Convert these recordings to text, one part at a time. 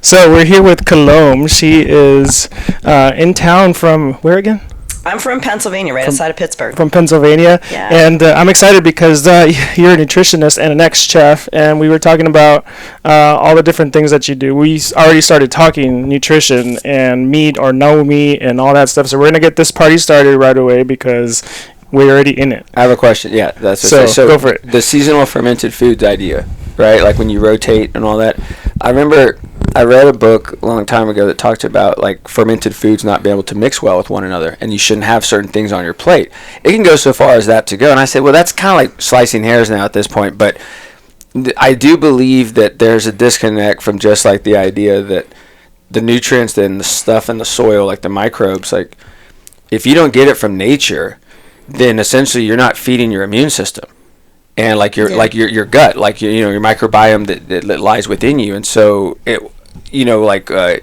So we're here with Colombe. She is in town from where again? I'm from Pennsylvania, right outside of Pittsburgh. From Pennsylvania. Yeah. And I'm excited because you're a nutritionist and an ex-chef, and we were talking about all the different things that you do. We already started talking nutrition and meat or no meat and all that stuff. So we're going to get this party started right away because we're already in it. I have a question. Yeah, that's so go for it. The seasonal fermented foods idea, right? Like when you rotate and all that. I remember I read a book a long time ago that talked about like fermented foods not being able to mix well with one another, and you shouldn't have certain things on your plate. It can go so far as that to go. And I said, well, that's kind of like slicing hairs now at this point. But I do believe that there's a disconnect from just like the idea that the nutrients and the stuff in the soil, like the microbes, like if you don't get it from nature, then essentially you're not feeding your immune system. And like your your gut, like your microbiome that lies within you, and so it,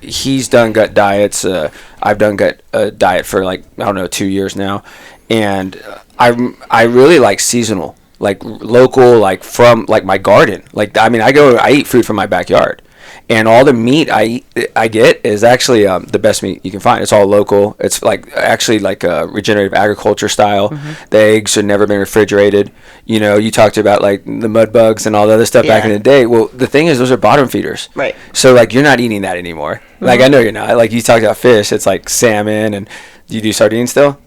he's done gut diets. I've done gut diet for like 2 years now, and I really like seasonal, like local, like from like my garden. Like I eat food from my backyard. And all the meat I get is actually the best meat you can find. It's all local. It's like actually like a regenerative agriculture style. Mm-hmm. The eggs have never been refrigerated. You talked about like the mud bugs and all the other stuff back in the day. Well, the thing is, those are bottom feeders. Right. So like you're not eating that anymore. Mm-hmm. Like I know you're not. Like you talked about fish. It's like salmon, and do you do sardines still?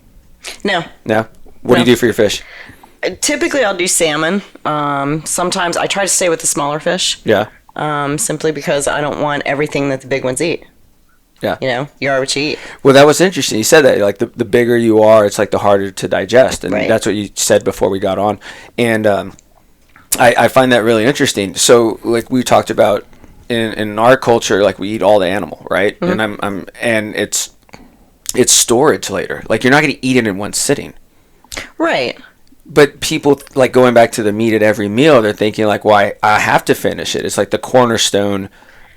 No. No. What do you do for your fish? Typically, I'll do salmon. Sometimes I try to stay with the smaller fish. Yeah. Simply because I don't want everything that the big ones eat. Yeah. You are what you eat. Well, that was interesting. You said that, like, the bigger you are, it's, like, the harder to digest. And that's what you said before we got on. And I find that really interesting. So, like, we talked about in our culture, like, we eat all the animal, right? Mm-hmm. And it's storage later. Like, you're not going to eat it in one sitting. Right. But people, like, going back to the meat at every meal, they're thinking, like, why I have to finish it. It's like the cornerstone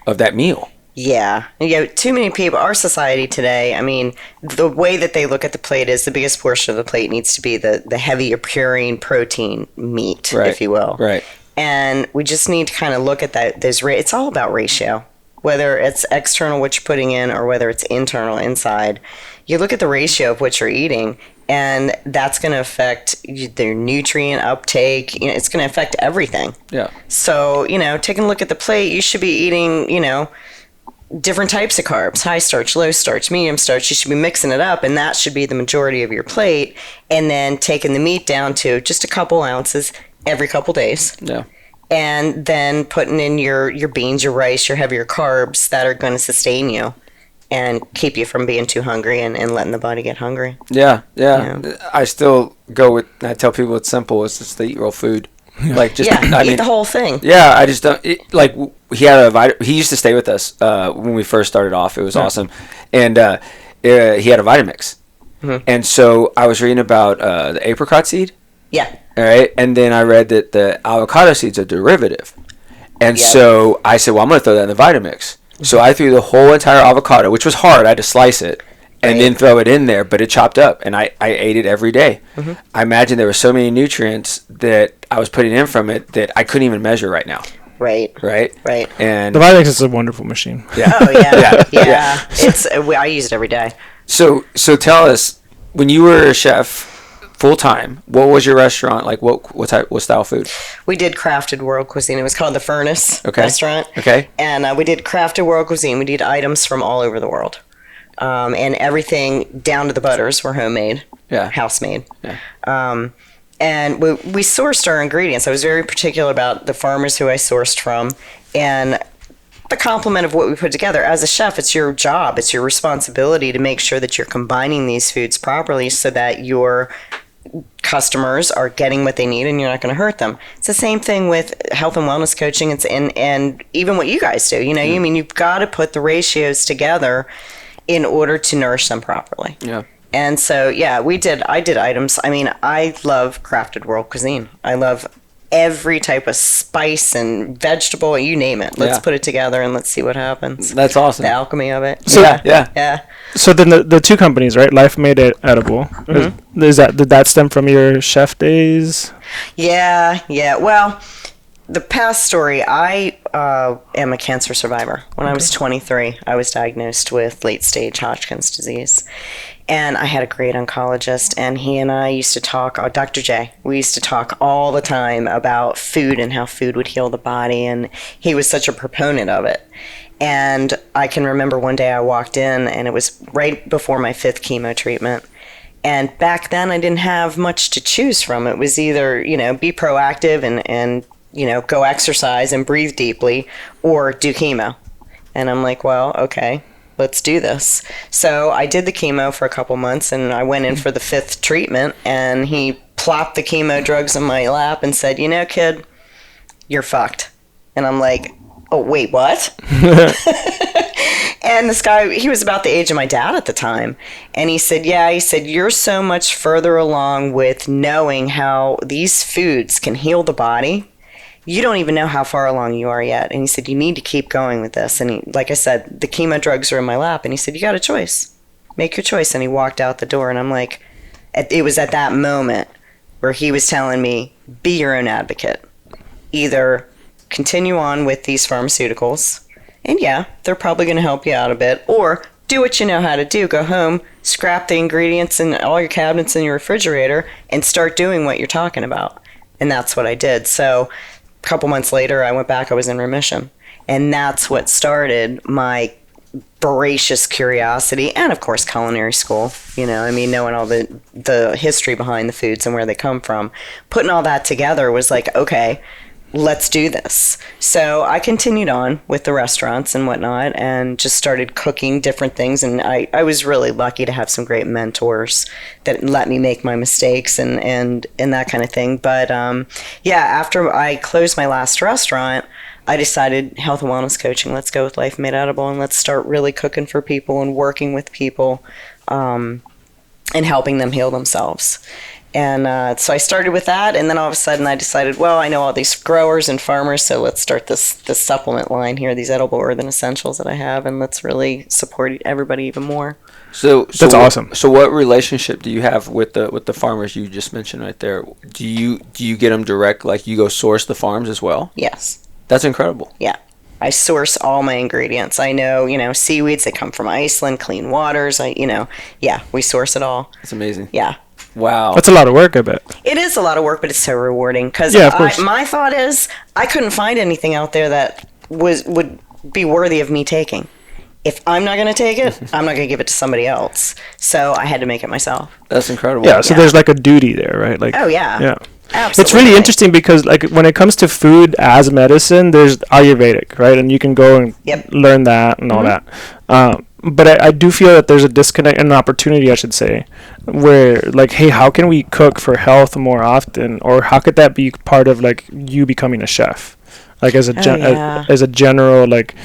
of that meal. Yeah. Too many people, our society today, I mean, the way that they look at the plate is the biggest portion of the plate needs to be the heavier purine protein meat, if you will. Right. And we just need to kind of look at that. It's all about ratio, whether it's external, what you're putting in, or whether it's internal, inside. You look at the ratio of what you're eating, and that's going to affect their nutrient uptake. It's going to affect everything. Yeah. So, taking a look at the plate, you should be eating, different types of carbs, high starch, low starch, medium starch. You should be mixing it up, and that should be the majority of your plate. And then taking the meat down to just a couple ounces every couple days. Yeah. And then putting in your beans, your rice, your heavier carbs that are going to sustain you and keep you from being too hungry and letting the body get hungry. Yeah. I still go with, I tell people it's simple. It's just to eat real food. Like just eat the whole thing. Yeah, I just don't, he used to stay with us when we first started off. It was awesome. And he had a Vitamix. Mm-hmm. And so I was reading about the apricot seed. Yeah. All right. And then I read that the avocado seed's a derivative. And so I said, well, I'm going to throw that in the Vitamix. So I threw the whole entire avocado, which was hard. I had to slice it and then throw it in there, but it chopped up, and I ate it every day. Mm-hmm. I imagine there were so many nutrients that I was putting in from it that I couldn't even measure right now. Right. And the Vitamix is a wonderful machine. Yeah. Oh yeah. Yeah. I use it every day. So tell us, when you were a chef full time, what was your restaurant like? What style food? We did crafted world cuisine. It was called the Furnace Restaurant. Okay. And we did crafted world cuisine. We did items from all over the world, and everything down to the butters were homemade. Yeah. House made. Yeah. And we sourced our ingredients. I was very particular about the farmers who I sourced from, and the complement of what we put together. As a chef, it's your job, it's your responsibility to make sure that you're combining these foods properly so that your customers are getting what they need and you're not going to hurt them. It's the same thing with health and wellness coaching. And even what you guys do, you've got to put the ratios together in order to nourish them properly. Yeah. And so, I did items. I mean, I love crafted world cuisine. I love every type of spice and vegetable, you name it. Let's put it together and let's see what happens. That's awesome. The alchemy of it. So, yeah. So then the two companies, right? Life Made It Edible. Mm-hmm. Did that stem from your chef days? Yeah. Well, the past story, I am a cancer survivor. When I was 23, I was diagnosed with late-stage Hodgkin's disease. And I had a great oncologist, and he and I used to talk, Dr. J, we used to talk all the time about food and how food would heal the body, and he was such a proponent of it. And I can remember one day I walked in, and it was right before my 5th chemo treatment. And back then, I didn't have much to choose from. It was either, be proactive and go exercise and breathe deeply, or do chemo. And I'm like, well, okay, let's do this. So I did the chemo for a couple months, and I went in for the 5th treatment, and he plopped the chemo drugs in my lap and said, kid, you're fucked. And I'm like, oh, wait, what? And this guy, he was about the age of my dad at the time. And he said, you're so much further along with knowing how these foods can heal the body. You don't even know how far along you are yet. And he said, you need to keep going with this. And he, like I said, the chemo drugs are in my lap. And he said, you got a choice. Make your choice. And he walked out the door. And I'm like, it was at that moment where he was telling me, be your own advocate. Either continue on with these pharmaceuticals, and they're probably going to help you out a bit, or do what you know how to do. Go home, scrap the ingredients in all your cabinets in your refrigerator, and start doing what you're talking about. And that's what I did. So a couple months later, I went back. I was in remission. And that's what started my voracious curiosity, and of course culinary school, knowing all the history behind the foods and where they come from. Putting all that together was like, okay, let's do this. So I continued on with the restaurants and whatnot, and just started cooking different things. And I was really lucky to have some great mentors that let me make my mistakes and that kind of thing. But after I closed my last restaurant, I decided health and wellness coaching, let's go with Life Made Edible, and let's start really cooking for people and working with people and helping them heal themselves. And so I started with that, and then all of a sudden I decided, well, I know all these growers and farmers, so let's start this supplement line here, these edible earthen essentials that I have, and let's really support everybody even more. So that's awesome. So what relationship do you have with the farmers you just mentioned right there? Do you get them direct, like you go source the farms as well? Yes. That's incredible. Yeah. I source all my ingredients. I know, seaweeds that come from Iceland, clean waters. We source it all. That's amazing. Yeah. Wow. That's a lot of work, I bet. It is a lot of work, but it's so rewarding. Because my thought is, I couldn't find anything out there that would be worthy of me taking. If I'm not going to take it, I'm not going to give it to somebody else. So I had to make it myself. That's incredible. Yeah, so there's like a duty there, right? Like, oh, yeah. Yeah. Absolutely. It's really interesting because, like, when it comes to food as medicine, there's Ayurvedic, right? And you can go and learn that and all that. But I do feel that there's a disconnect, an opportunity, I should say, where, like, hey, how can we cook for health more often? Or how could that be part of, like, you becoming a chef? Like, as a general, like...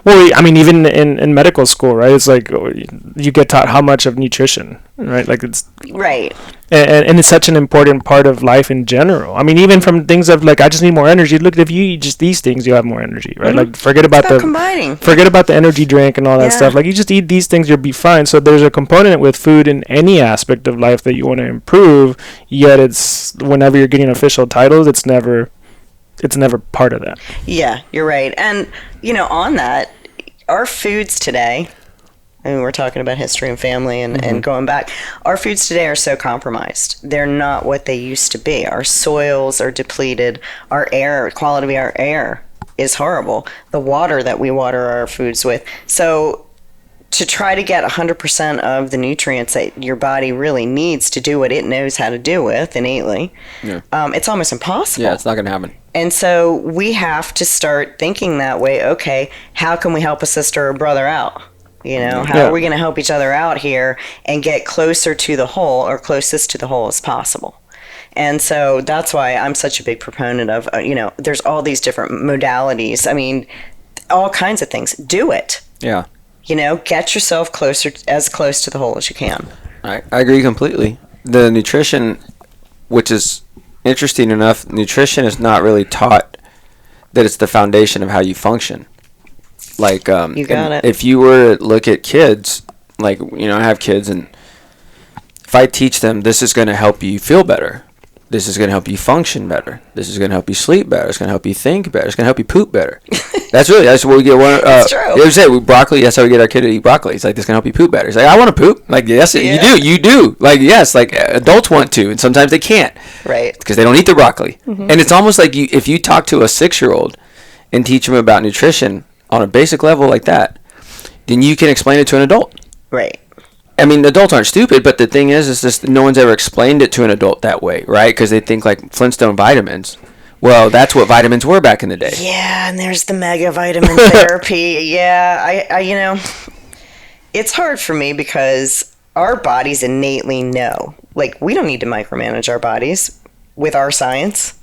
Well, I mean, even in medical school, right? It's like you get taught how much of nutrition, right? Like it's right, and it's such an important part of life in general. I mean, even from things of like I just need more energy. Look, if you eat just these things, you have more energy, right? Like forget about the energy drink and all that stuff. Like you just eat these things, you'll be fine. So there's a component with food in any aspect of life that you want to improve. Yet it's whenever you're getting official titles, it's never part of that. Yeah, you're right. And, on that, our foods today, I mean, we're talking about history and family and going back, our foods today are so compromised. They're not what they used to be. Our soils are depleted. Our air, quality of our air is horrible. The water that we water our foods with. So to try to get 100% of the nutrients that your body really needs to do what it knows how to do with innately, it's almost impossible. Yeah, it's not going to happen. And so we have to start thinking that way. Okay, how can we help a sister or brother out? How are we going to help each other out here and get closer to the whole or closest to the whole as possible? And so that's why I'm such a big proponent of, there's all these different modalities. I mean, all kinds of things. Do it. Yeah. Get yourself as close to the whole as you can. I agree completely. The nutrition, which is interesting enough, nutrition is not really taught that it's the foundation of how you function. Like, you got it. If you were to look at kids, like, I have kids, and if I teach them this is going to help you feel better, This is going to help you function better. This is going to help you sleep better. It's going to help you think better. It's going to help you poop better. That's what we get. That's true. You say broccoli. That's how we get our kid to eat broccoli. It's like, this can help you poop better. It's like, I want to poop. Like, yes, you do. Like, yes, like adults want to, and sometimes they can't. Right. Because they don't eat the broccoli. Mm-hmm. And it's almost like if you talk to a 6-year-old and teach them about nutrition on a basic level like that, then you can explain it to an adult. Right. I mean, adults aren't stupid, but the thing is just no one's ever explained it to an adult that way, right? Because they think like Flintstone vitamins. Well, that's what vitamins were back in the day. Yeah, and there's the mega vitamin therapy. Yeah, I it's hard for me because our bodies innately know. Like, we don't need to micromanage our bodies with our science.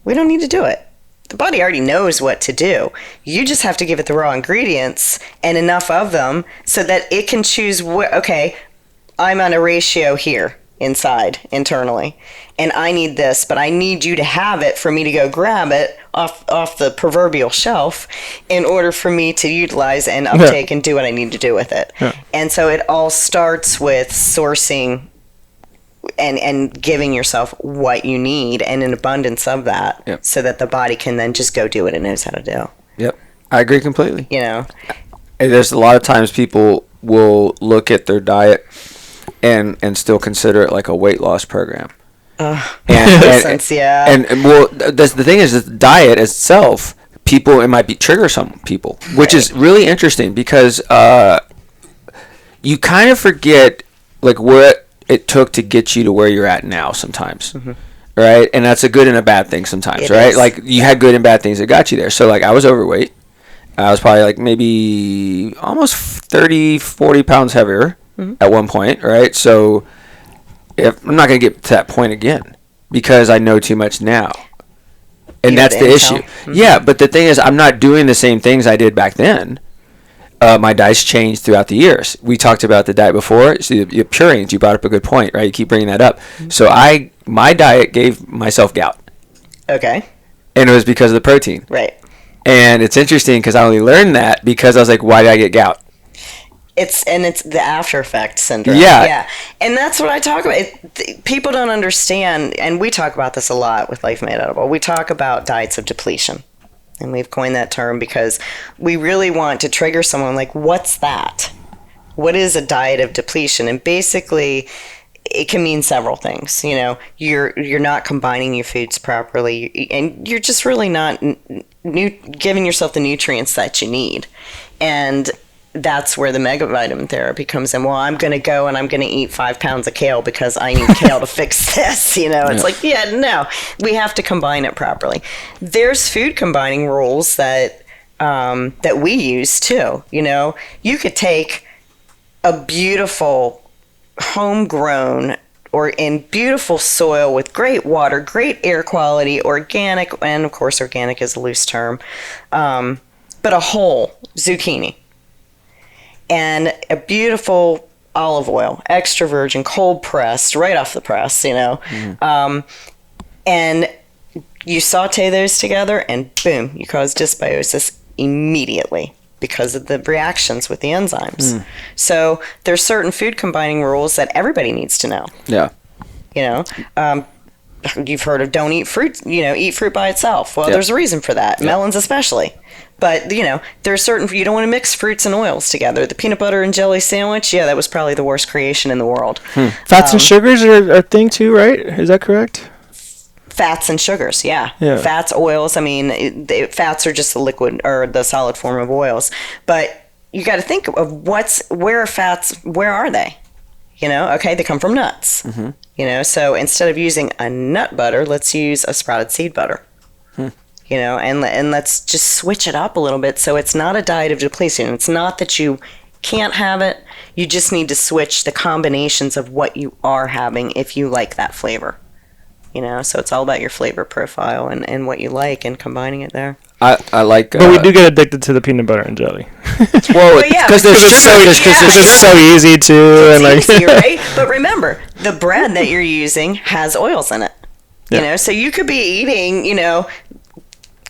We don't need to do it. The body already knows what to do. You just have to give it the raw ingredients and enough of them so that it can choose, okay, I'm on a ratio here internally, and I need this, but I need you to have it for me to go grab it off the proverbial shelf in order for me to utilize and uptake and do what I need to do with it. Yeah. And so it all starts with sourcing and giving yourself what you need and an abundance of that, so that the body can then just go do what it knows how to do. Yep. I agree completely. You know, there's a lot of times people will look at their diet and still consider it like a weight loss program. And well, that's the thing is, the diet itself, it might trigger some people, which is really interesting because you kind of forget like what it took to get you to where you're at now sometimes. Mm-hmm. Right? And that's a good and a bad thing sometimes, right? Is. Like, you had good and bad things that got you there. So like, I was overweight. I was probably like maybe almost 40 pounds heavier at one point, right? So I'm not going to get to that point again because I know too much now. And that's the issue. Mm-hmm. Yeah, but the thing is, I'm not doing the same things I did back then. My diet's changed throughout the years. We talked about the diet before. So the purines, you brought up a good point, right? You keep bringing that up. Mm-hmm. So my diet gave myself gout. Okay. And it was because of the protein. Right. And it's interesting because I only learned that because I was like, why did I get gout? It's the after effect syndrome. Yeah. And that's what I talk about. People don't understand, and we talk about this a lot with Life Made Edible. We talk about diets of depletion. And we've coined that term because we really want to trigger someone like, what's that? What is a diet of depletion? And basically, it can mean several things. You know, you're not combining your foods properly, and you're just really not giving yourself the nutrients that you need. And that's where the mega vitamin therapy comes in. Well, I'm going to go and I'm going to eat 5 pounds of kale because I need kale to fix this. You know, it's like, no, we have to combine it properly. There's food combining rules that we use too. You know, you could take a beautiful homegrown or in beautiful soil with great water, great air quality, organic, and of course organic is a loose term, but a whole zucchini. And a beautiful olive oil, extra virgin, cold pressed, right off the press, you know. Mm. And you saute those together and boom, you cause dysbiosis immediately because of the reactions with the enzymes. Mm. So there's certain food combining rules that everybody needs to know. Yeah. You know, you've heard of don't eat fruit, eat fruit by itself. Well, there's a reason for that. Melons especially. But, there's certain, you don't want to mix fruits and oils together. The peanut butter and jelly sandwich, that was probably the worst creation in the world. Fats and sugars are a thing too, right? Is that correct? Fats and sugars, yeah. Fats, oils, fats are just the liquid or the solid form of oils. But you got to think of where are fats, where are they? Okay, they come from nuts. Mm-hmm. So instead of using a nut butter, let's use a sprouted seed butter. And let's just switch it up a little bit so it's not a diet of depletion. It's not that you can't have it. You just need to switch the combinations of what you are having if you like that flavor. So it's all about your flavor profile and what you like and combining it there. I like... but we do get addicted to the peanut butter and jelly. Well, because it's so easy to... It's easy, right? But remember, the bread that you're using has oils in it. So you could be eating,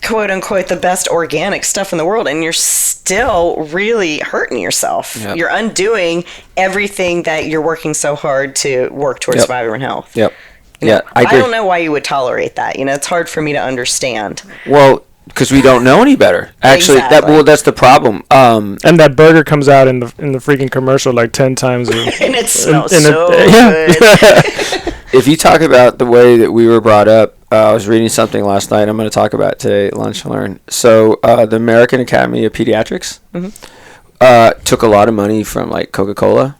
quote unquote the best organic stuff in the world and you're still really hurting yourself. Yep. You're undoing everything that you're working so hard to work towards vibrant health. Yep. Yeah, I agree. don't know why you would tolerate that. It's hard for me to understand. Well, because we don't know any better. Actually, Exactly. that's the problem. And that burger comes out in the freaking commercial like 10 times. And it smells and so yeah. good. If you talk about the way that we were brought up, I was reading something last night. I'm going to talk about today at Lunch and Learn. So the American Academy of Pediatrics took a lot of money from like Coca-Cola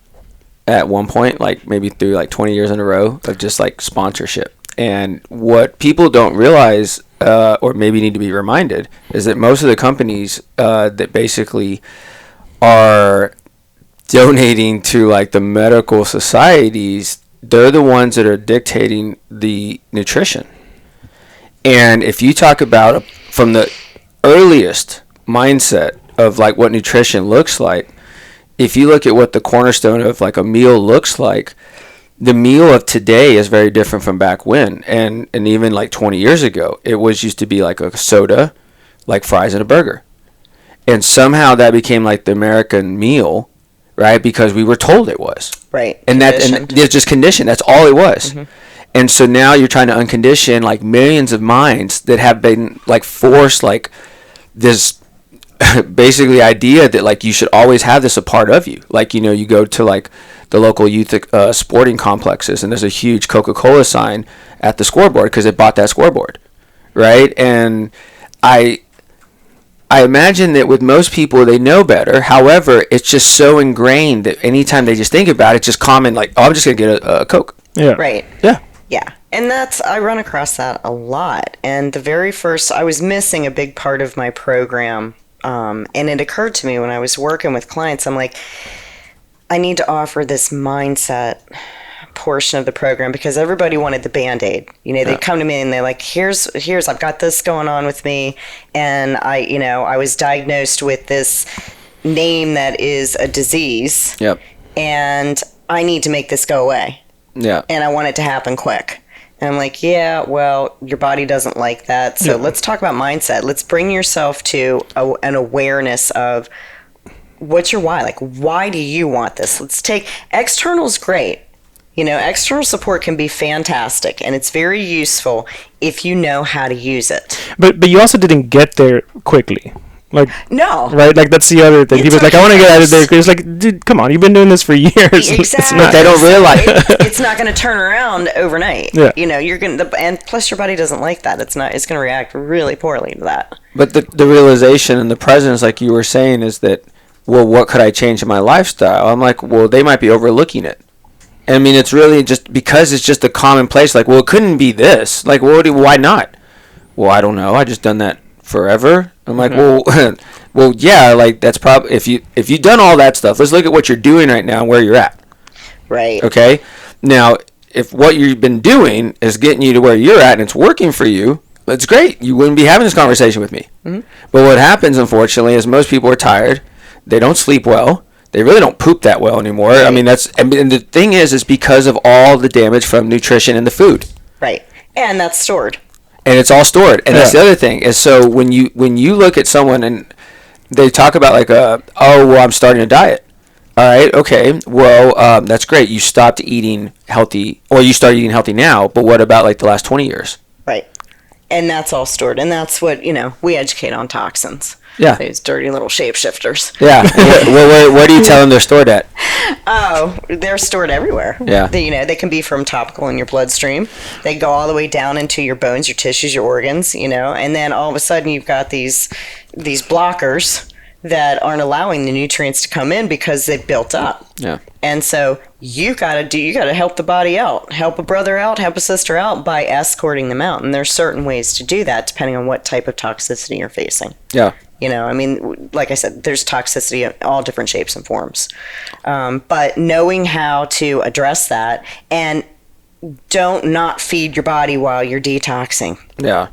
at one point, like maybe through like 20 years in a row of just like sponsorship. And what people don't realize, or maybe need to be reminded, is that most of the companies that basically are donating to like the medical societies, they're the ones that are dictating the nutrition. And if you talk about from the earliest mindset of like what nutrition looks like, if you look at what the cornerstone of like a meal looks like, the meal of today is very different from back when. And even like 20 years ago, it was used to be like a soda, like fries and a burger. And somehow that became like the American meal, right? Because we were told it was. Right. And it's just conditioned. That's all it was. Mm-hmm. And so now you're trying to uncondition like millions of minds that have been like forced like this basically idea that like you should always have this a part of you. Like, you go to like the local youth sporting complexes and there's a huge Coca-Cola sign at the scoreboard because they bought that scoreboard, right? And I imagine that with most people, they know better. However, it's just so ingrained that anytime they just think about it, it's just common, like, oh, I'm just going to get a Coke. Yeah. Right. Yeah. Yeah. And I run across that a lot. And the very first, I was missing a big part of my program. And it occurred to me when I was working with clients, I'm like, I need to offer this mindset portion of the program because everybody wanted the Band-Aid. They'd come to me and they're like, here's, I've got this going on with me. And I was diagnosed with this name that is a disease. Yep. And I need to make this go away. Yeah. And I want it to happen quick. And I'm like, yeah, well, your body doesn't like that. So let's talk about mindset. Let's bring yourself to an awareness of what's your why? Like, why do you want this? Let's take external's great. External support can be fantastic and it's very useful if you know how to use it. But you also didn't get there quickly. Like, no. Right? Like, that's the other thing. People's like, I want to get out of there. It's like, dude, come on. You've been doing this for years. Exactly. They don't realize it's not going to turn around overnight. Yeah. You're going to, and plus your body doesn't like that. It's going to react really poorly to that. But the realization and the presence, like you were saying, is that, well, what could I change in my lifestyle? I'm like, well, they might be overlooking it. I mean, it's really just because it's just a commonplace. Like, well, it couldn't be this. Like, why not? Well, I don't know. I just done that forever. I'm like, well, yeah. Like, that's probably if you've done all that stuff. Let's look at what you're doing right now and where you're at. Right. Okay. Now, if what you've been doing is getting you to where you're at and it's working for you, that's great. You wouldn't be having this conversation with me. Mm-hmm. But what happens, unfortunately, is most people are tired. They don't sleep well. They really don't poop that well anymore. Right. I mean, and the thing is because of all the damage from nutrition in the food. Right. And that's stored. And it's all stored. And that's the other thing is, so when you look at someone and they talk about like, I'm starting a diet. All right. Okay. Well, that's great. You stopped eating healthy, or you started eating healthy now. But what about like the last 20 years? Right. And that's all stored. And that's what, we educate on toxins. Yeah. These dirty little shapeshifters. Yeah. Where do you tell them they're stored at? Oh, they're stored everywhere. Yeah. They can be from topical in your bloodstream. They go all the way down into your bones, your tissues, your organs, and then all of a sudden you've got these blockers that aren't allowing the nutrients to come in because they've built up. Yeah. And so you gotta help the body out, help a brother out, help a sister out by escorting them out. And there's certain ways to do that depending on what type of toxicity you're facing. Yeah. I mean, like I said, there's toxicity in all different shapes and forms. But knowing how to address that, and don't not feed your body while you're detoxing. Yeah.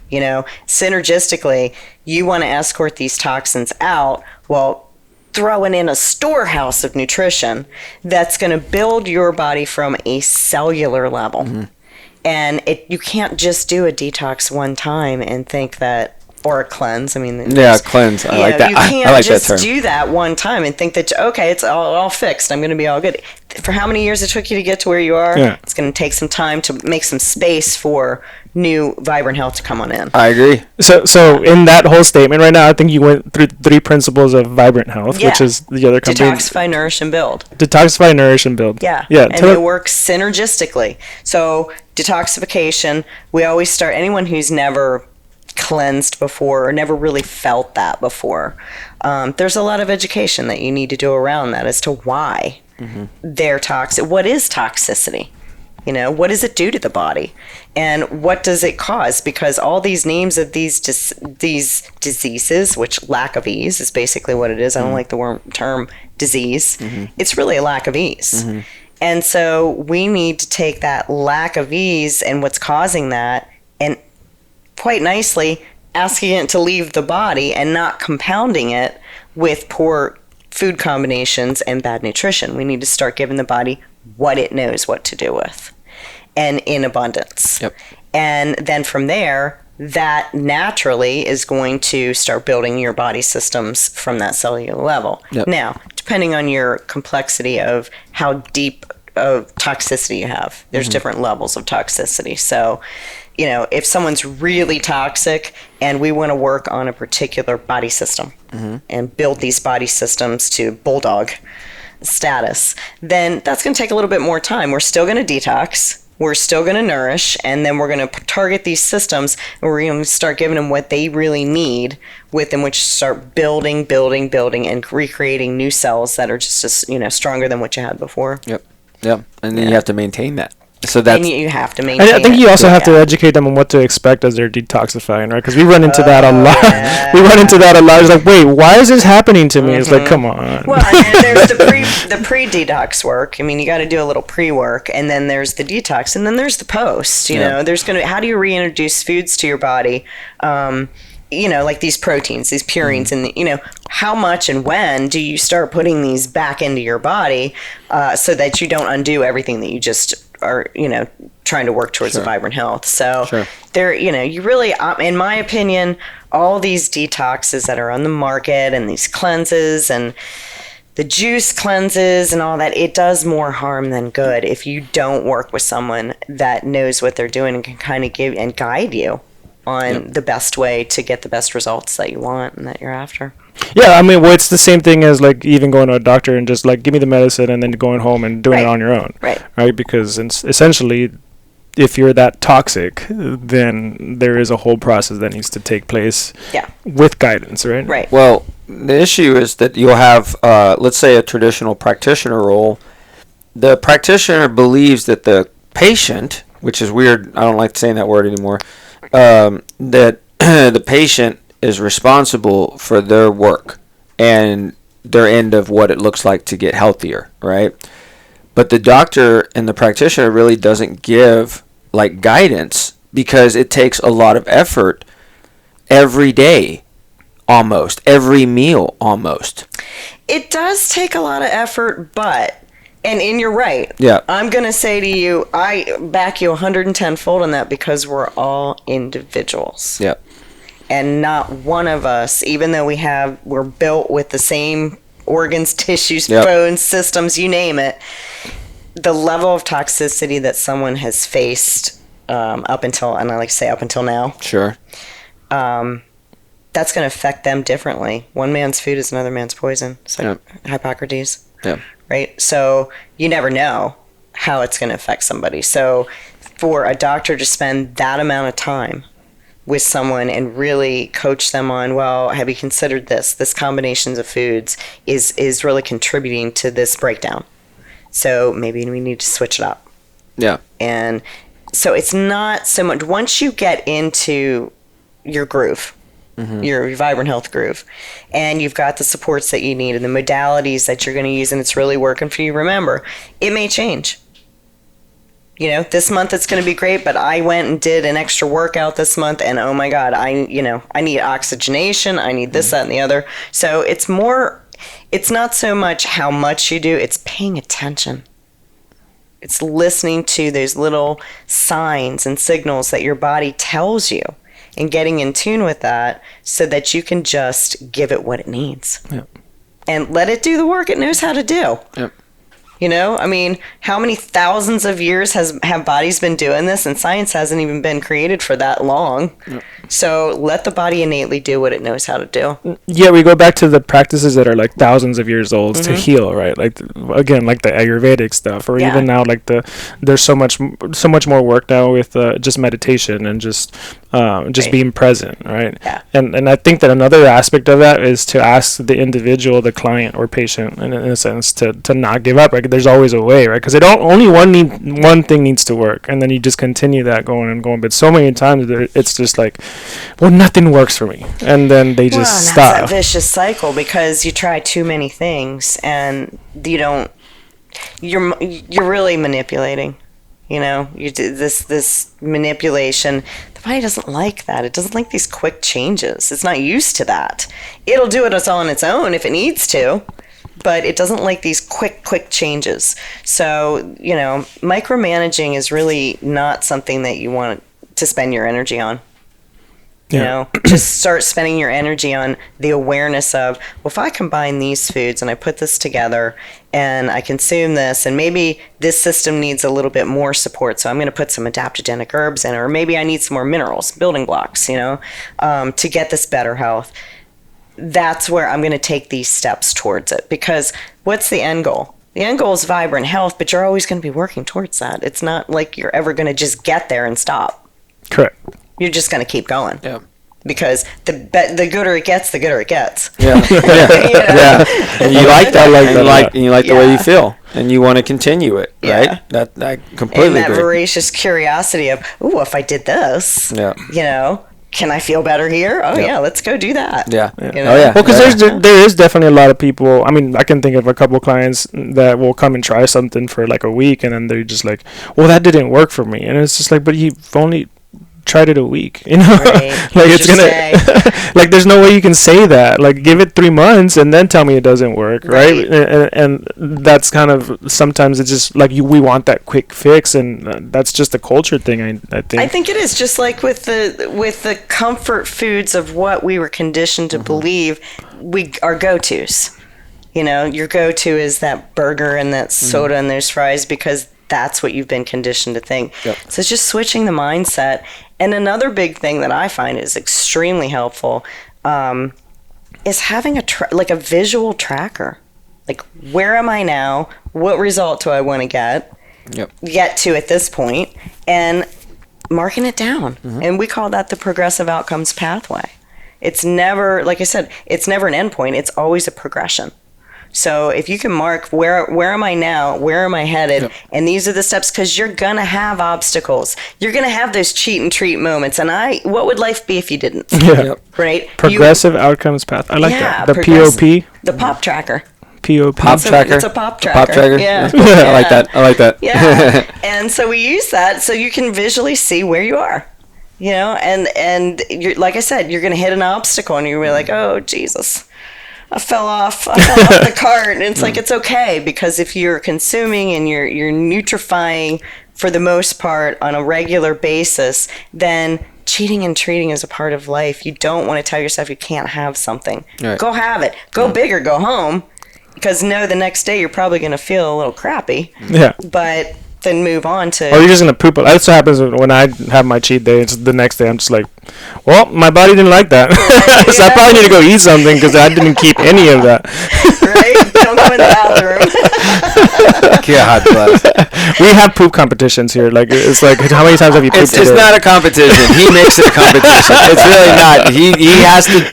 Synergistically, you want to escort these toxins out while throwing in a storehouse of nutrition that's going to build your body from a cellular level. Mm-hmm. And you can't just do a detox one time and think that or a cleanse. I mean, cleanse. I you like know, that. You can't I like just that term. do that one time and think that, okay, it's all fixed. I'm going to be all good. For how many years it took you to get to where you are, it's going to take some time to make some space for new, vibrant health to come on in. I agree. So in that whole statement right now, I think you went through 3 principles of vibrant health, which is the other company. Detoxify, nourish, and build. Detoxify, nourish, and build. Yeah. Yeah. And it works synergistically. So detoxification, we always start, anyone who's never cleansed before or never really felt that before, there's a lot of education that you need to do around that as to why they're toxic. What is toxicity? You know, what does it do to the body, and what does it cause? Because all these names of these diseases, which lack of ease is basically what it is. I don't like the term disease. It's really a lack of ease. And so we need to take that lack of ease and what's causing that, and quite nicely asking it to leave the body and not compounding it with poor food combinations and bad nutrition. We need to start giving the body what it knows what to do with, and in abundance. And then from there, that naturally is going to start building your body systems from that cellular level. Now, depending on your complexity of how deep of toxicity you have, there's different levels of toxicity. So, you know, if someone's really toxic and we want to work on a particular body system and build these body systems to bulldog status, then that's going to take a little bit more time. We're still going to detox, we're still going to nourish, and then we're going to target these systems, and we're going to start giving them what they really need, with them, which start building, and recreating new cells that are just as, stronger than what you had before. And then you have to maintain that. So that's, and you have to maintain. I think you also have to educate them on what to expect as they're detoxifying, right? Because we run into that a lot. Yeah. We run into that a lot. It's like, wait, why is this happening to me? It's like, come on. Well, and there's the pre-detox work. I mean, you got to do a little pre-work, and then there's the detox, and then there's the post. You know, there's how do you reintroduce foods to your body? Like these proteins, these purines, and how much and when do you start putting these back into your body so that you don't undo everything that you just are, trying to work towards a vibrant health. So there, you really, in my opinion, all these detoxes that are on the market and these cleanses and the juice cleanses and all that, it does more harm than good if you don't work with someone that knows what they're doing and can kind of give and guide you on the best way to get the best results that you want and that you're after. Yeah, I mean, it's the same thing as like even going to a doctor and just like give me the medicine and then going home and doing it on your own. Right? Because essentially, if you're that toxic, then there is a whole process that needs to take place with guidance, right? Right. Well, the issue is that you'll have, let's say, a traditional practitioner role. The practitioner believes that the patient, which is weird, I don't like saying that word anymore, that the patient is responsible for their work and their end of what it looks like to get healthier, right? But the doctor and the practitioner really doesn't give like guidance because it takes a lot of effort every day, almost every meal, almost. It does take a lot of effort, but you're right. Yeah. I'm going to say to you, I back you 110-fold on that because we're all individuals. Yeah. And not one of us, even though we're built with the same organs, tissues, bones, systems, you name it, the level of toxicity that someone has faced up until, and I like to say up until now. Sure. That's going to affect them differently. One man's food is another man's poison. It's like Hippocrates. Yeah. Right? So you never know how it's going to affect somebody. So for a doctor to spend that amount of time with someone and really coach them on, well, have you considered this combinations of foods is really contributing to this breakdown. So maybe we need to switch it up. Yeah. And so it's not so much, once you get into your groove, your vibrant health groove, and you've got the supports that you need and the modalities that you're going to use and it's really working for you, remember, it may change. This month it's going to be great, but I went and did an extra workout this month and oh my God, I need oxygenation, I need this, that, and the other. So it's not so much how much you do, it's paying attention. It's listening to those little signs and signals that your body tells you. and getting in tune with that so that you can just give it what it needs. Yep. And let it do the work it knows how to do. Yep. You know, I mean, how many thousands of years have bodies been doing this, and science hasn't even been created for that long. Yep. So let the body innately do what it knows how to do. Yeah, we go back to the practices that are like thousands of years old to heal, right? Like again, like the Ayurvedic stuff, or even now like there's so much more work now with just meditation and just being present, right? Yeah. And I think that another aspect of that is to ask the individual, the client or patient, in a sense, to not give up. Like there's always a way, right? Because only one thing needs to work, and then you just continue that going and going. But so many times it's just like, well, nothing works for me, and then they just stop. That's that vicious cycle because you try too many things and you're really manipulating. You know, you do this manipulation. The body doesn't like that. It doesn't like these quick changes. It's not used to that. It'll do it all on its own if it needs to, but it doesn't like these quick changes. So, you know, micromanaging is really not something that you want to spend your energy on. You know, just start spending your energy on the awareness of, well, if I combine these foods and I put this together and I consume this, and maybe this system needs a little bit more support, so I'm going to put some adaptogenic herbs in, or maybe I need some more minerals, building blocks, you know, to get this better health. That's where I'm going to take these steps towards it. Because what's the end goal? The end goal is vibrant health, but you're always going to be working towards that. It's not like you're ever going to just get there and stop. Correct. You're just going to keep going. Yeah. Because the gooder it gets, the gooder it gets. Yeah. Yeah. And you like that, and you like the way you feel, and you want to continue it, right? That I completely and that agree. voracious curiosity of, ooh, if I did this, you know, can I feel better here? Oh yeah, let's go do that. Yeah. You know? Oh yeah. Well, because there is definitely a lot of people. I mean, I can think of a couple clients that will come and try something for like a week, and then they're just like, well, that didn't work for me, and it's just like, but you've only tried it a week, you know. Right. Like it's gonna like there's no way you can say that. Like give it 3 months and then tell me it doesn't work, right? And that's kind of, sometimes it's just like we want that quick fix, and that's just a culture thing. I think it is just like with the comfort foods of what we were conditioned to believe our go-tos. You know, your go-to is that burger and that soda and those fries because that's what you've been conditioned to think. Yep. So it's just switching the mindset. And another big thing that I find is extremely helpful is having a visual tracker. Like, where am I now? What result do I want to get to at this point? And marking it down. And we call that the progressive outcomes pathway. It's never, like I said, it's never an endpoint. It's always a progression. So if you can mark where am I now, where am I headed, and these are the steps, because you're gonna have obstacles, you're gonna have those cheat and treat moments. And what would life be if you didn't? Right? Progressive outcomes path. I like that. The POP. The POP tracker. POP. Pop tracker. It's a POP tracker. Pop tracker. Yeah. I like that. Yeah. And so we use that so you can visually see where you are. You know, and you're, like I said, you're gonna hit an obstacle, and you're like, oh Jesus, I fell off the cart. And it's like, it's okay, because if you're consuming and you're nutrifying for the most part on a regular basis, then cheating and treating is a part of life. You don't want to tell yourself you can't have something. Right. Go have it. Go big or go home, because the next day you're probably going to feel a little crappy. Yeah. But then move on to... Or you're just going to poop. That's what happens when I have my cheat day. It's the next day I'm just like, well, my body didn't like that. So I probably need to go eat something, because I didn't keep any of that. Right? Don't go in the bathroom. God bless. We have poop competitions here. Like, it's like, how many times have you pooped today? It's not a competition. He makes it a competition. It's really not.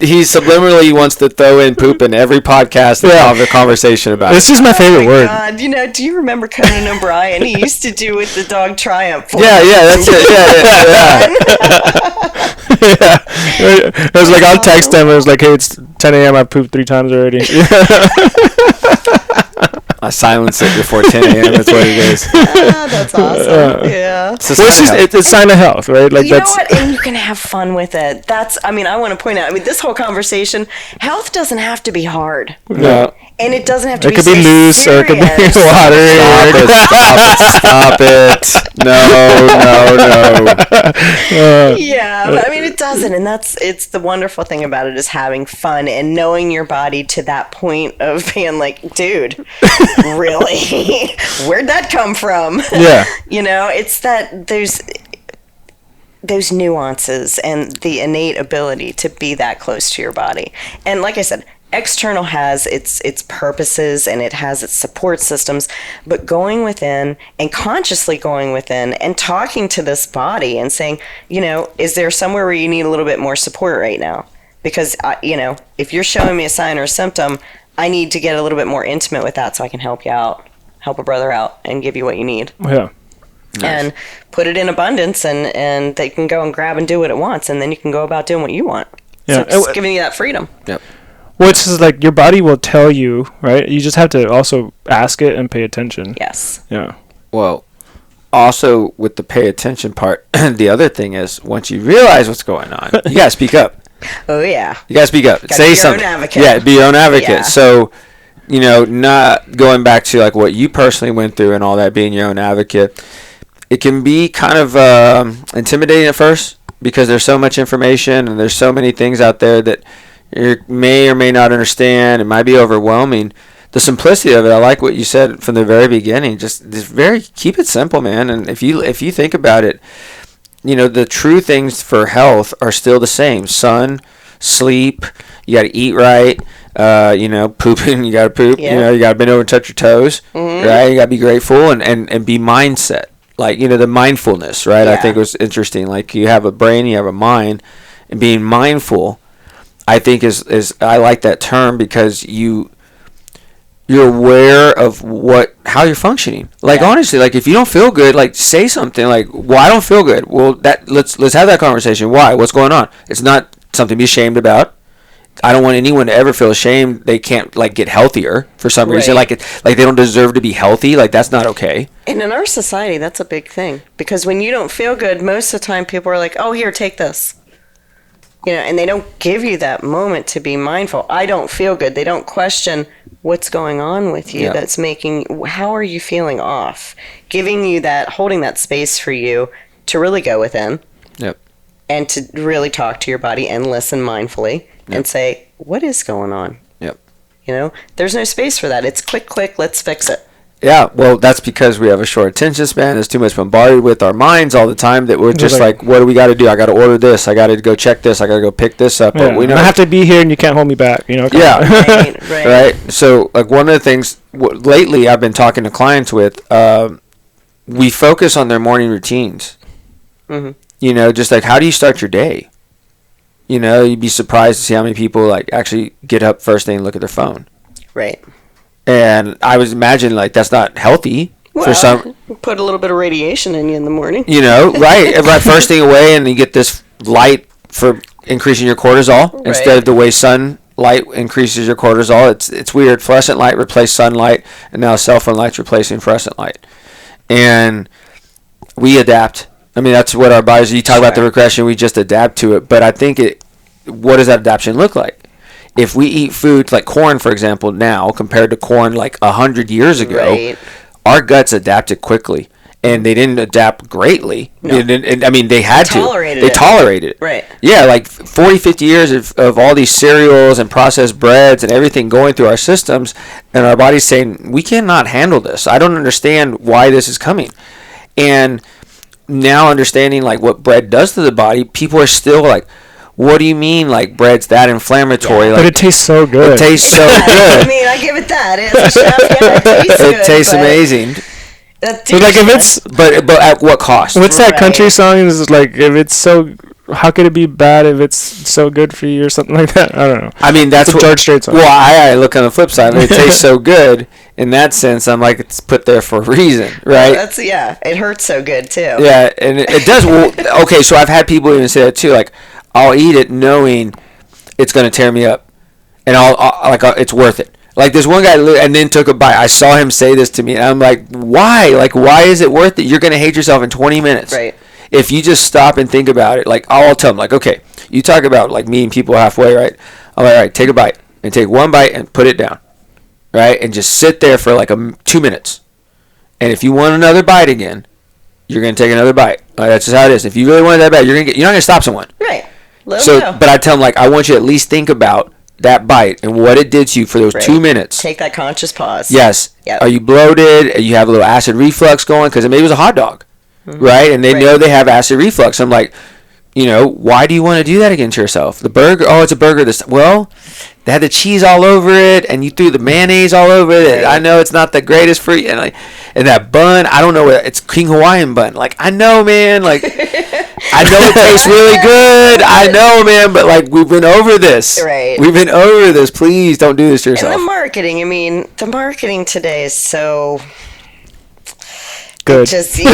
He subliminally wants to throw in poop in every podcast and have a conversation about it. This is my favorite word. God. You know, do you remember Conan O'Brien? He used to do with the dog Triumph. Yeah, that's it. Yeah. It was like, I'll text him. It was like, hey, it's 10 a.m. I pooped 3 times already. I silence it before 10 a.m. That's what it is. That's awesome. Yeah. It's a Well, sign of health. it's a sign of health, right? Like You know that's what? And you can have fun with it. I want to point out, this whole conversation, health doesn't have to be hard. No. And it doesn't have to it be could be so loose or it could be serious. watery. Stop it. No. Yeah, but it doesn't, and it's the wonderful thing about it is having fun and knowing your body to that point of being like, dude, really? Where'd that come from? Yeah. It's that those nuances and the innate ability to be that close to your body. And like I said, external has its purposes and it has its support systems, but going within and consciously going within and talking to this body and saying, is there somewhere where you need a little bit more support right now? Because, if you're showing me a sign or a symptom, I need to get a little bit more intimate with that so I can help you out, help a brother out, and give you what you need. Yeah. Nice. And put it in abundance, and they can go and grab and do what it wants, and then you can go about doing what you want. Yeah. So it's giving you that freedom. Yep. Well, it's just like your body will tell you, right? You just have to also ask it and pay attention. Yes. Yeah. Well, also with the pay attention part, the other thing is once you realize what's going on, you gotta speak up. Oh yeah. You gotta speak up. Gotta Say be your something. own advocate. Yeah, be your own advocate. Yeah. So, not going back to like what you personally went through and all that, being your own advocate, it can be kind of intimidating at first because there's so much information and there's so many things out there that you may or may not understand. It might be overwhelming. The simplicity of it, I like what you said from the very beginning. Just keep it simple, man. And if you think about it, the true things for health are still the same: sun, sleep. You got to eat right. Pooping, you got to poop. Yeah. You got to bend over and touch your toes. Mm-hmm. Right? You got to be grateful and be mindset. Like the mindfulness, right? Yeah. I think it was interesting. Like you have a brain, you have a mind, and being mindful, I think is I like that term because you're aware of how you're functioning. Like honestly, like if you don't feel good, like say something. Like, well, I don't feel good. Well, let's have that conversation. Why? What's going on? It's not something to be ashamed about. I don't want anyone to ever feel ashamed they can't like get healthier for some reason. Right. Like they don't deserve to be healthy. Like that's not okay. And in our society, that's a big thing because when you don't feel good, most of the time people are like, "Oh, here, take this." And they don't give you that moment to be mindful. I don't feel good. They don't question what's going on with you that's how are you feeling off? Giving you that, holding that space for you to really go within. Yep. And to really talk to your body and listen mindfully and say, what is going on? Yep. There's no space for that. It's quick, let's fix it. Yeah, well, that's because we have a short attention span. There's too much bombarded with our minds all the time that we're just like, what do we got to do? I got to order this. I got to go check this. I got to go pick this up. Yeah. But we I have to be here and you can't hold me back. Yeah. Right. Right. So, like one of the things lately I've been talking to clients with, we focus on their morning routines. Mm-hmm. Just like how do you start your day? You'd be surprised to see how many people like actually get up first thing and look at their phone. Right. And I was imagining like that's not healthy for some. Put a little bit of radiation in you in the morning. Right first thing away, and you get this light for increasing your cortisol instead of the way sunlight increases your cortisol. It's weird. Fluorescent light replaced sunlight, and now cell phone light's replacing fluorescent light. And we adapt. That's what our bodies. You talk about the regression, we just adapt to it. But I think what does that adaptation look like? If we eat foods like corn, for example, now compared to corn like 100 years ago, our guts adapted quickly, and they didn't adapt greatly. No. They had to. They tolerated it. Right. Yeah, like 40, 50 years of all these cereals and processed breads and everything going through our systems, and our body's saying, we cannot handle this. I don't understand why this is coming. And now understanding like what bread does to the body, people are still like, what do you mean, like, bread's that inflammatory? Yeah. Like, but it tastes so good. It tastes so good. I give it that. As a chef, it tastes good. It tastes amazing. But like, if it's... But at what cost? What's that country song? Is like, if it's so... How could it be bad if it's so good for you or something like that? I don't know. That's what George Strait song. Well, I look on the flip side. It tastes so good. In that sense, I'm like, it's put there for a reason, right? It hurts so good, too. Yeah, and it does... Well, okay, so I've had people even say that, too. Like, I'll eat it knowing it's going to tear me up, and it's worth it. Like this one guy, and then took a bite. I saw him say this to me, and I'm like, why? Like, why is it worth it? You're gonna hate yourself in 20 minutes. Right. If you just stop and think about it, like I'll tell him, like, okay, you talk about like meeting people halfway, right? I'm like, all right, take a bite and take one bite and put it down, right? And just sit there for like 2 minutes. And if you want another bite again, you're gonna take another bite. Like, that's just how it is. If you really want that bite, you're not gonna stop someone. Right. Let So, them go. but I tell them like, I want you to at least think about that bite and what it did to you for those 2 minutes. Take that conscious pause. Yes. Yep. Are you bloated? You have a little acid reflux going because maybe it was a hot dog, right? And they know they have acid reflux. I'm like, why do you want to do that again to yourself? The burger, it's a burger. Well, they had the cheese all over it, and you threw the mayonnaise all over it. I know it's not the greatest for you, and that bun, I don't know, it's King Hawaiian bun. Like, I know, man. Like, I know it tastes really good. I know, man. But like, we've been over this. Right. We've been over this. Please don't do this to yourself. And the marketing. I mean, the marketing today is so. Good. Just Good.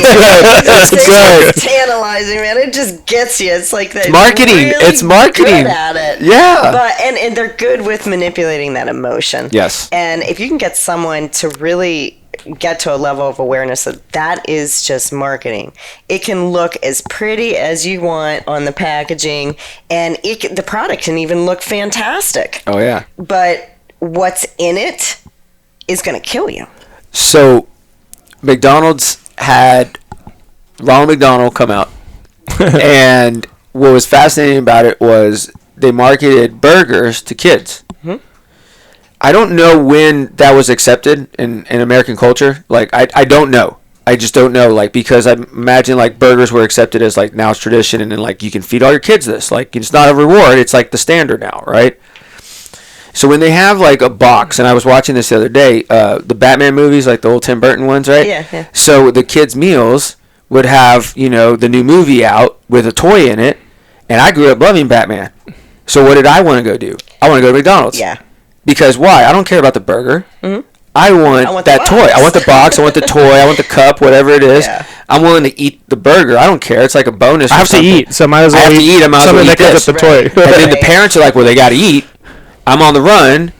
tantalizing, man. It just gets you. It's like that. Marketing. Really It's marketing. Good at it. Yeah. But and they're good with manipulating that emotion. Yes. And if you can get someone to really get to a level of awareness that is just marketing, it can look as pretty as you want on the packaging, and the product can even look fantastic. Oh yeah. But what's in it is going to kill you. So, McDonald's had Ronald McDonald come out, and what was fascinating about it was they marketed burgers to kids. Mm-hmm. I don't know when that was accepted in American culture. Like, I don't know. I just don't know. Like, because I imagine like burgers were accepted as like now it's tradition, and then like you can feed all your kids this. Like, it's not a reward. It's like the standard now, right? So when they have like a box, and I was watching this the other day, the Batman movies, like the old Tim Burton ones, right? Yeah. So the kids' meals would have, the new movie out with a toy in it, and I grew up loving Batman. So what did I want to go do? I want to go to McDonald's. Yeah. Because why? I don't care about the burger. Mm-hmm. I want that toy. I want the box. I want the toy. I want the cup, whatever it is. Yeah. I'm willing to eat the burger. I don't care. It's like a bonus. I have to eat, so might as well. I have to eat. I might as well eat this. The toy. And then the parents are like, "Well, they got to eat." I'm on the run.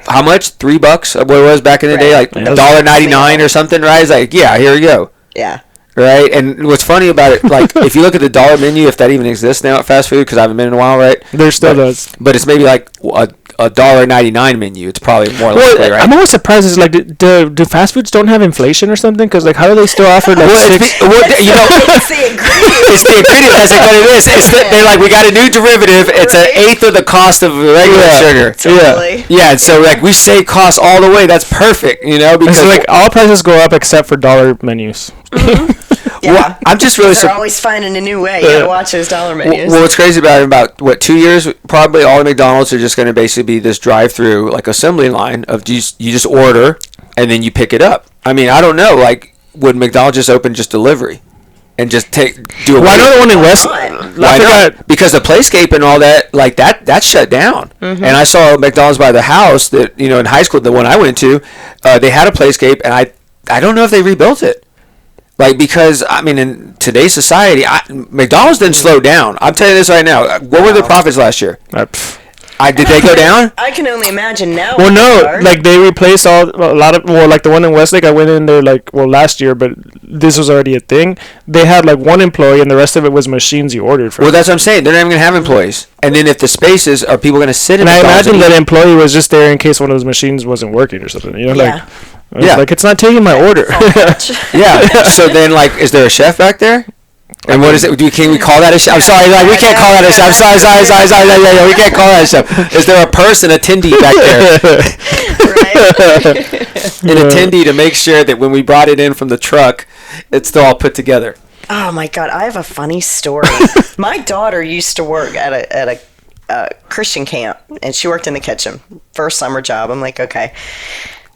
How much? $3? What it was back in the day, like $1.99 or something, right? It's like, yeah, here you go. Yeah. Right. And what's funny about it, like, if you look at the dollar menu, if that even exists now at fast food, because I haven't been in a while, right? There still does. But it's maybe like a $1.99 menu. It's probably more likely, right? I'm always surprised. It's like, do fast foods don't have inflation or something? Because like, how do they still offer like it's the ingredient. It's the ingredient. That's like what it is. They're like, we got a new derivative. It's an eighth of the cost of regular sugar. Totally. Yeah. So like, we save costs all the way. That's perfect. Because so, like all prices go up except for dollar menus. Mm-hmm. Yeah. Well, I'm just really they're always finding a new way. You gotta watch those dollar menus. Well, what's crazy about it, about 2 years, probably all the McDonald's are just going to basically be this drive-through, like assembly line of you just order and then you pick it up. I mean, I don't know. Like, would McDonald's just open just delivery and just do it? Why not the one in West? Why not? Because the Playscape and all that, like that shut down. Mm-hmm. And I saw McDonald's by the house that in high school, the one I went to, they had a Playscape, and I don't know if they rebuilt it. Like, because, I mean, in today's society, McDonald's didn't slow down. I'm telling you this right now. What were their profits last year? Did they go down? I can only imagine now. Well, no, like they replaced a lot of, like the one in Westlake, I went in there last year, but this was already a thing. They had like one employee and the rest of it was machines you ordered from. Well, that's what I'm saying. They're not even going to have employees. And then if the spaces, are people going to sit in and McDonald's? I imagine that employee was just there in case one of those machines wasn't working or something. Like it's not taking my order. Yeah. So then, like, is there a chef back there? And what is it? Can we call that a chef? I'm sorry, like, we can't call that a chef. I'm sorry. Yeah, we can't call that a chef. Is there a person, attendee back there? An attendee to make sure that when we brought it in from the truck, it's still all put together. Oh my God, I have a funny story. My daughter used to work at a Christian camp, and she worked in the kitchen. First summer job. I'm like, okay.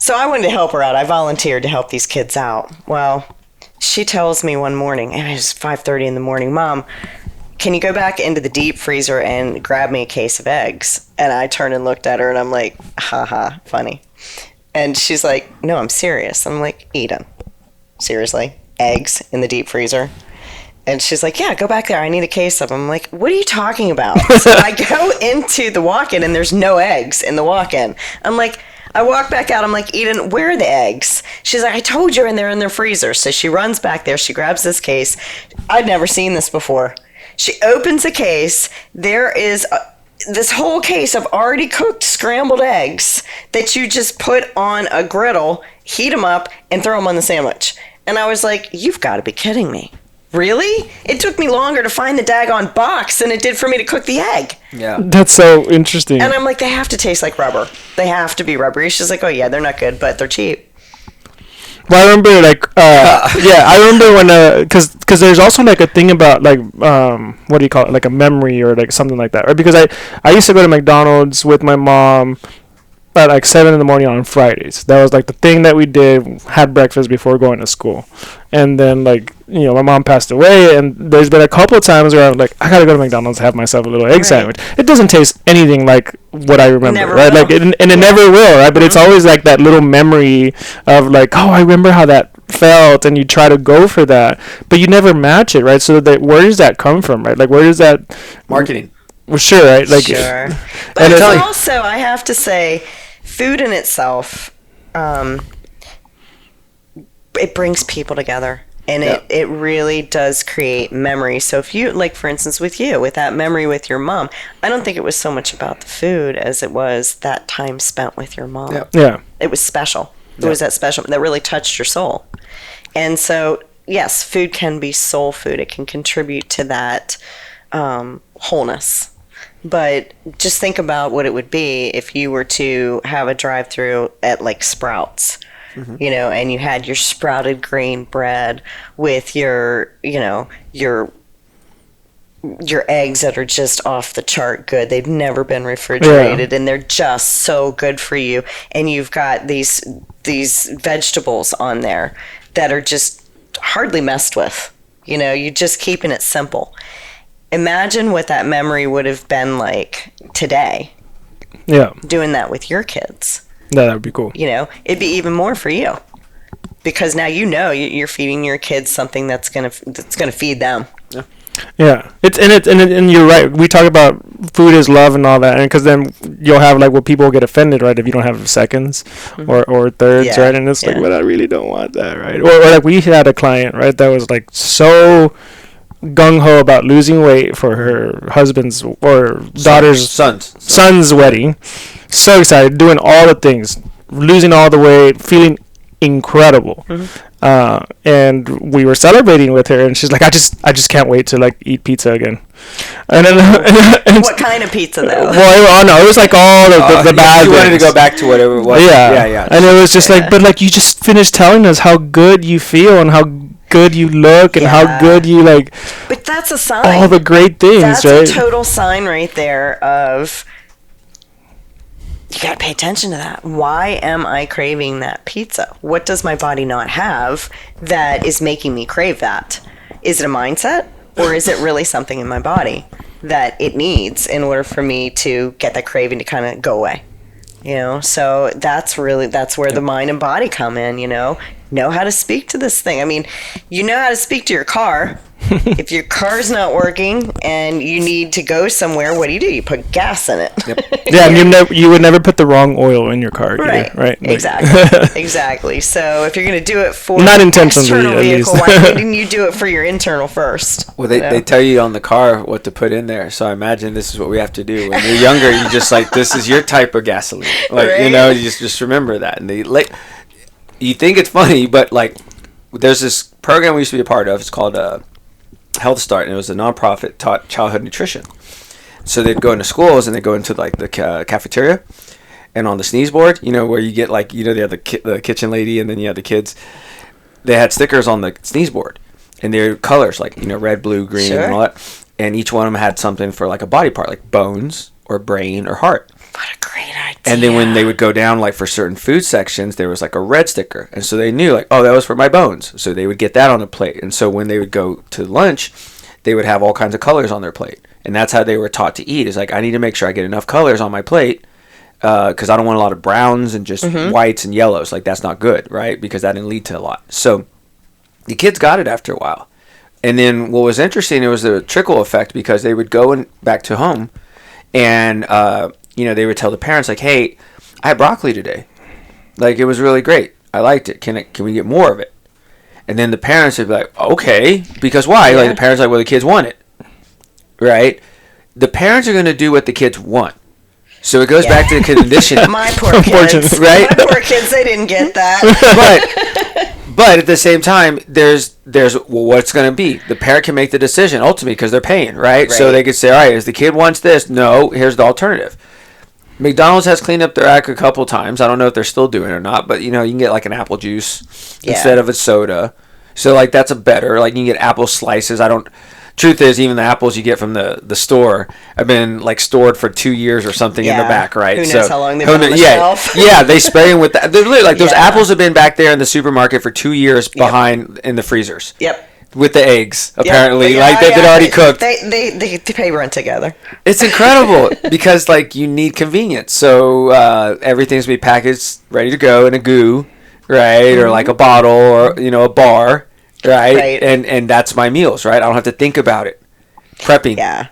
So I wanted to help her out. I volunteered to help these kids out. Well, she tells me one morning, and it was 5:30 in the morning, Mom, can you go back into the deep freezer and grab me a case of eggs? And I turned and looked at her, and I'm like, haha, funny. And she's like, no, I'm serious. I'm like, eat them. Seriously? Eggs in the deep freezer? And she's like, yeah, go back there. I need a case of them. I'm like, what are you talking about? So I go into the walk-in, and there's no eggs in the walk-in. I'm like, I walk back out. I'm like, Eden, where are the eggs? She's like, I told you, and they're in their freezer. So she runs back there. She grabs this case. I'd never seen this before. She opens a case. There is this whole case of already cooked scrambled eggs that you just put on a griddle, heat them up, and throw them on the sandwich. And I was like, you've got to be kidding me. Really? It took me longer to find the daggone box than it did for me to cook the egg. Yeah. That's so interesting. And I'm like, they have to taste like rubber. They have to be rubbery. She's like, oh yeah, they're not good, but they're cheap. Well, I remember I remember when because there's also like a thing about like what do you call it, like a memory or like something like that, right? Because I used to go to McDonald's with my mom at like 7 in the morning on Fridays. That was like the thing that we did, had breakfast before going to school. And then like, my mom passed away, and there's been a couple of times where I'm like, I gotta go to McDonald's, have myself a little egg sandwich. It doesn't taste anything like what I remember, Never right? will. Like, it never will, right? But it's always like that little memory of like, oh, I remember how that felt, and you try to go for that, but you never match it, right? So that, where does that come from, right? Like, where does that Marketing. Well, sure, right? Like, sure. and But it's also, I have to say, food in itself, it brings people together. And it really does create memory. So if you, like, for instance, with that memory with your mom, I don't think it was so much about the food as it was that time spent with your mom. Yeah. It was special. It was that special, that really touched your soul. And so, yes, food can be soul food. It can contribute to that wholeness. But just think about what it would be if you were to have a drive-through at, like, Sprouts. And you had your sprouted grain bread with your eggs that are just off the chart good. They've never been refrigerated, and they're just so good for you. And you've got these vegetables on there that are just hardly messed with. You're just keeping it simple. Imagine what that memory would have been like today. Yeah. Doing that with your kids. That would be cool. It'd be even more for you, because now you're feeding your kids something that's gonna feed them. Yeah, and you're right. We talk about food is love and all that, and because then you'll have like, people get offended, right, if you don't have seconds or thirds, right? And it's like, but I really don't want that, right? Or like, we had a client, right, that was like so gung ho about losing weight for her husband's or daughter's son's wedding. So excited, doing all the things, losing all the weight, feeling incredible. And we were celebrating with her, and she's like, I just can't wait to like eat pizza again. And then what kind of pizza though? Well, it was like all the bad. You wanted to go back to whatever it was. Yeah. And it was just like, but like, you just finished telling us how good you feel and how good you look and how good you like. But that's a sign. All the great things, that's right? That's a total sign right there of. You got to pay attention to that. Why am I craving that pizza? What does my body not have that is making me crave that? Is it a mindset, or is it really something in my body that it needs in order for me to get that craving to kind of go away? So that's where the mind and body come in, know how to speak to this thing. I mean, you know how to speak to your car. If your car's not working and you need to go somewhere, what do? You put gas in it. Yeah, and you would never put the wrong oil in your car either, right? Exactly. Exactly. So if you're going to do it for not intentionally, external at vehicle, least. why didn't you do it for your internal first? Well, they tell you on the car what to put in there. So I imagine this is what we have to do. When you're younger, you just like, this is your type of gasoline. Like, right? You just remember that. And you think it's funny, but like, there's this program we used to be a part of. It's called Health Start, and it was a nonprofit taught childhood nutrition. So they'd go into schools and they'd go into like the cafeteria, and on the sneeze board, where you get like, they have the kitchen lady and then you have the kids. They had stickers on the sneeze board, and they're colors like red, blue, green, and all that. And each one of them had something for like a body part, like bones or brain or heart. What a great idea. And then when they would go down, like for certain food sections, there was like a red sticker. And so they knew like, oh, that was for my bones. So they would get that on the plate. And so when they would go to lunch, they would have all kinds of colors on their plate. And that's how they were taught to eat. Is like, I need to make sure I get enough colors on my plate, because I don't want a lot of browns and just whites and yellows. Like, that's not good, right? Because that didn't lead to a lot. So the kids got it after a while. And then what was interesting, it was a trickle effect because they would go back to home and, they would tell the parents, like, hey, I had broccoli today. Like, it was really great. I liked it. Can we get more of it? And then the parents would be like, okay. Because why? Like, the parents are like, well, the kids want it. Right? The parents are going to do what the kids want. So it goes back to the conditioning. My poor kids. Right? My poor kids, they didn't get that. But at the same time, there's what's going to be. The parent can make the decision ultimately because they're paying, right? So they could say, all right, if the kid wants this, no, here's the alternative. McDonald's has cleaned up their act a couple times. I don't know if they're still doing it or not, but you can get like an apple juice instead of a soda. So like that's a better, like you can get apple slices. Truth is, even the apples you get from the store have been like stored for 2 years or something in the back, right? Who knows how long they've been on the shelf? Yeah, they spray them with that. They're literally like those apples have been back there in the supermarket for 2 years behind in the freezers. Yep. With the eggs, apparently, like they've been already cooked. They pay rent together. It's incredible because like you need convenience, so everything's gonna be packaged, ready to go in a goo, right, or like a bottle or a bar. Right? And that's my meals, right? I don't have to think about it. Prepping. Yeah.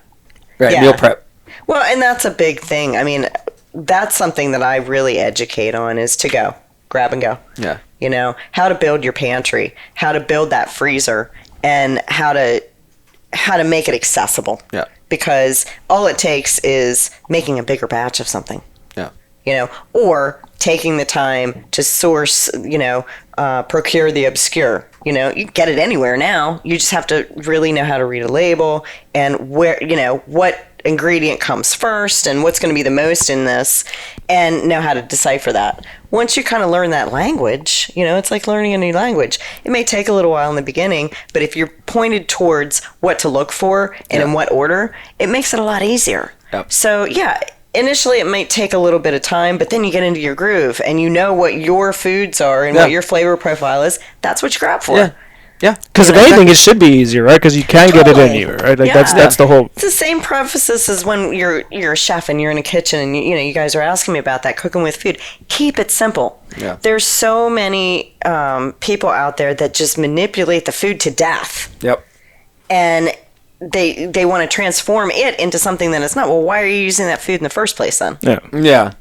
Right, meal prep. Well, and that's a big thing. I mean, that's something that I really educate on is to go. Grab and go. Yeah. How to build your pantry, how to build that freezer, and how to make it accessible. Yeah. Because all it takes is making a bigger batch of something. Yeah. Or taking the time to source, procure the obscure. You can get it anywhere now. You just have to really know how to read a label and where, what ingredient comes first and what's going to be the most in this and know how to decipher that. Once you kind of learn that language, it's like learning a new language. It may take a little while in the beginning, but if you're pointed towards what to look for and in what order, it makes it a lot easier. Yep. So, initially it might take a little bit of time, but then you get into your groove and you know what your foods are and what your flavor profile is. That's what you grab for. Yeah. Because if anything, it should be easier, right? Because you can get it anywhere, right? Like that's the whole. It's the same prefaces as when you're a chef and you're in a kitchen and you guys are asking me about that cooking with food. Keep it simple. Yeah. There's so many people out there that just manipulate the food to death. Yep. And they want to transform it into something that it's not. Well, why are you using that food in the first place then? Yeah.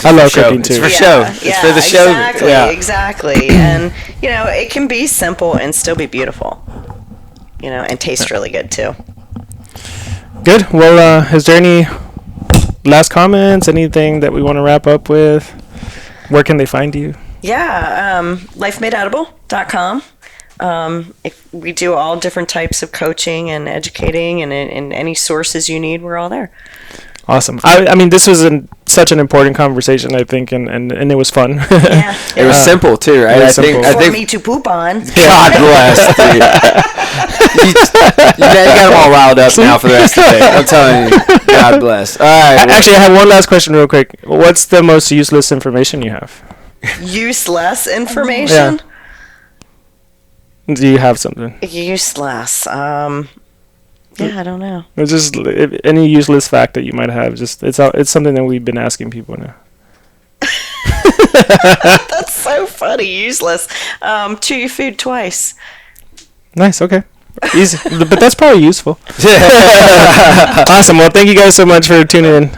I love cooking too. It's for show. It's for the show. Exactly. And it can be simple and still be beautiful. And taste really good too. Good. Well, is there any last comments? Anything that we want to wrap up with? Where can they find you? Yeah, lifemadeedible.com. We do all different types of coaching and educating and any sources you need, we're all there. Awesome. I mean, this was such an important conversation, I think, and it was fun. Yeah. It was simple, too, right? I think for me to poop on. God bless, dude. you got them all riled up now for the rest of the day. I'm telling you. God bless. All right. Actually, I have one last question real quick. What's the most useless information you have? Useless information? Yeah. Do you have something? Useless. Yeah, I don't know. It's just any useless fact that you might have. Just it's something that we've been asking people now. That's so funny. Useless. Chew your food twice. Nice. Okay. Easy, but that's probably useful. Awesome. Well, thank you guys so much for tuning in.